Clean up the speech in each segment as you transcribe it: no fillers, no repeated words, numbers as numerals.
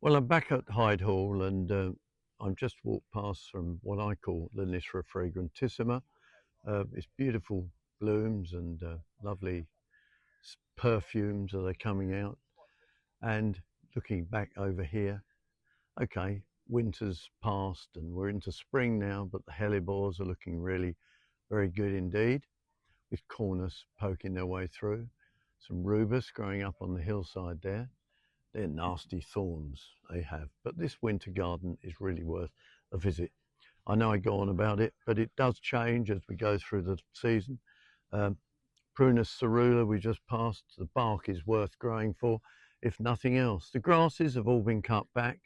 Well, I'm back at Hyde Hall and I'm just walked past from what I call the Nisra fragrantissima. It's beautiful blooms and lovely perfumes that are coming out. And looking back over here, okay, winter's passed and we're into spring now, but the hellebores are looking really very good indeed, with cornus poking their way through. Some rubus growing up on the hillside there. They're nasty thorns they have, but this winter garden is really worth a visit. I know I go on about it, but it does change as we go through the season. Um, Prunus cerula we just passed, the bark is worth growing for, if nothing else. The grasses have all been cut back,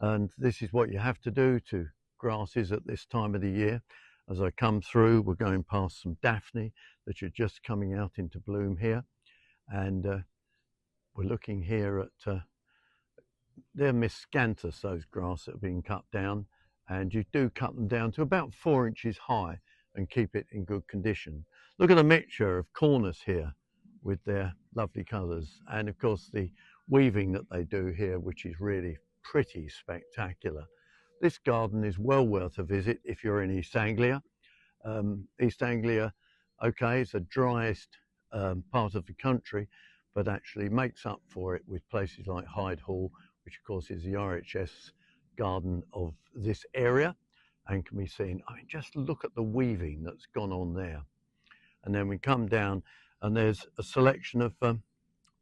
and this is what you have to do to grasses at this time of the year. As I come through, we're going past some daphne that are just coming out into bloom here, and we're looking here at they're miscanthus, those grass that have been cut down, and you do cut them down to about 4 inches high and keep it in good condition. Look at the mixture of cornus here with their lovely colours, and of course the weaving that they do here, which is really pretty spectacular. This garden is well worth a visit if you're in East Anglia. East Anglia, okay, it's the driest part of the country, but actually makes up for it with places like Hyde Hall, which of course is the RHS garden of this area and can be seen. I mean, just look at the weaving that's gone on there. And then we come down and there's a selection of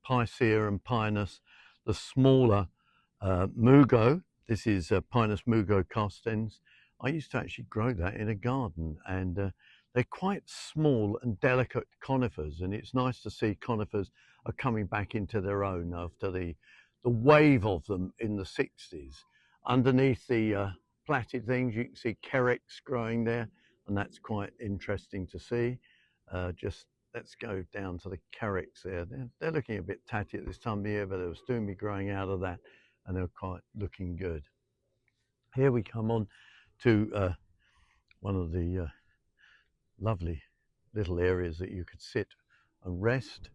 Picea and Pinus, the smaller Mugo. This is Pinus Mugo castens. I used to actually grow that in a garden, and they're quite small and delicate conifers, and it's nice to see conifers are coming back into their own after the wave of them in the 60s. Underneath the plaited things, you can see Kerix growing there, and that's quite interesting to see. Just let's go down to the Kerix there. They're looking a bit tatty at this time of year, but there was soon be growing out of that, and they're quite looking good. Here we come on to one of the lovely little areas that you could sit and rest,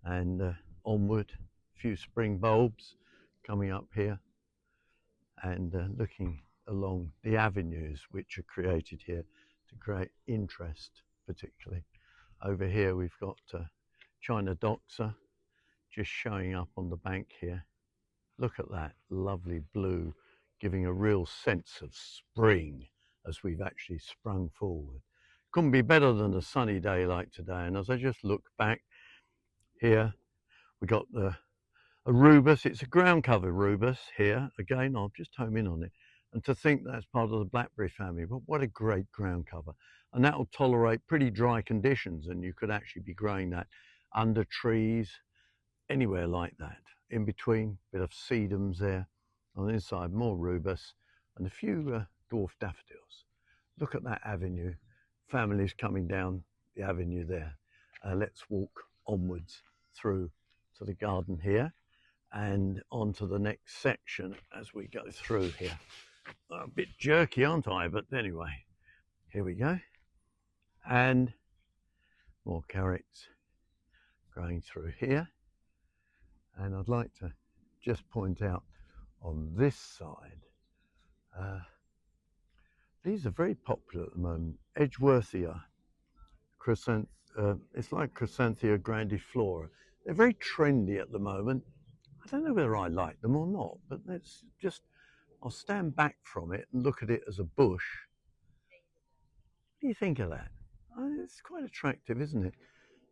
and onward, a few spring bulbs coming up here, and looking along the avenues which are created here to create interest. Particularly over here we've got China doxa just showing up on the bank here. Look at that lovely blue, giving a real sense of spring as we've actually sprung forward. Couldn't be better than a sunny day like today. And as I just look back here, we got a rubus. It's a ground cover rubus here. Again, I'll just home in on it. And to think that's part of the blackberry family, but what a great ground cover. And that will tolerate pretty dry conditions, and you could actually be growing that under trees, anywhere like that. In between, bit of sedums there. On the inside, more rubus and a few dwarf daffodils. Look at that avenue. Families coming down the avenue there. Let's walk onwards through to the garden here and on to the next section as we go through here. A bit jerky, aren't I? But anyway, here we go. And more carrots growing through here. And I'd like to just point out on this side, these are very popular at the moment. Edgeworthia, it's like Chrysantha grandiflora. They're very trendy at the moment. I don't know whether I like them or not, but let's just, I'll stand back from it and look at it as a bush. What do you think of that? It's quite attractive, isn't it?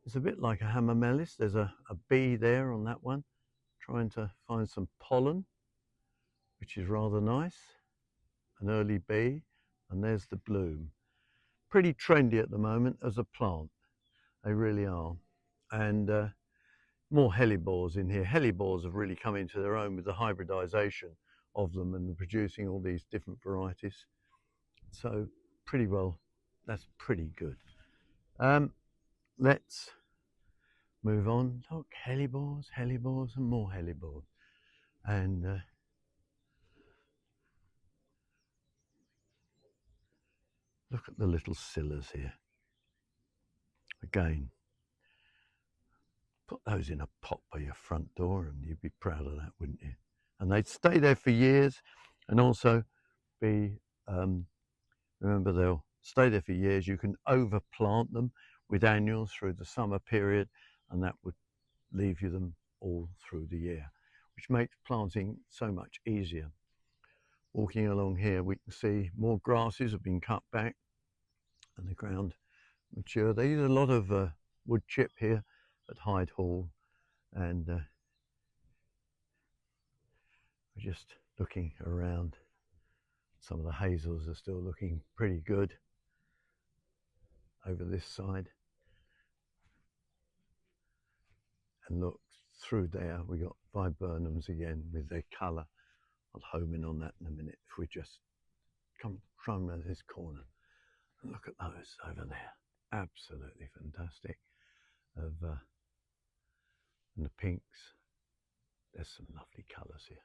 It's a bit like a hamamelis. There's a bee there on that one, trying to find some pollen, which is rather nice. An early bee, and there's the bloom. Pretty trendy at the moment as a plant. They really are. And more hellebores in here. Hellebores have really come into their own with the hybridization of them and producing all these different varieties. So pretty well, that's pretty good. Let's move on. Look, hellebores, hellebores, and more hellebores. And look at the little scillas here. Again, put those in a pot by your front door and you'd be proud of that, wouldn't you? and they'd stay there for years, and also be remember, they'll stay there for years. You can overplant them with annuals through the summer period, and that would leave you them all through the year, which makes planting so much easier. Walking along here, we can see more grasses have been cut back and the ground mature. They use a lot of wood chip here at Hyde Hall, and we're just looking around. Some of the hazels are still looking pretty good over this side. And look, through there we got viburnums again with their colour. I'll home in on that in a minute. If we just come around this corner and look at those over there, absolutely fantastic. And the pinks, there's some lovely colours here.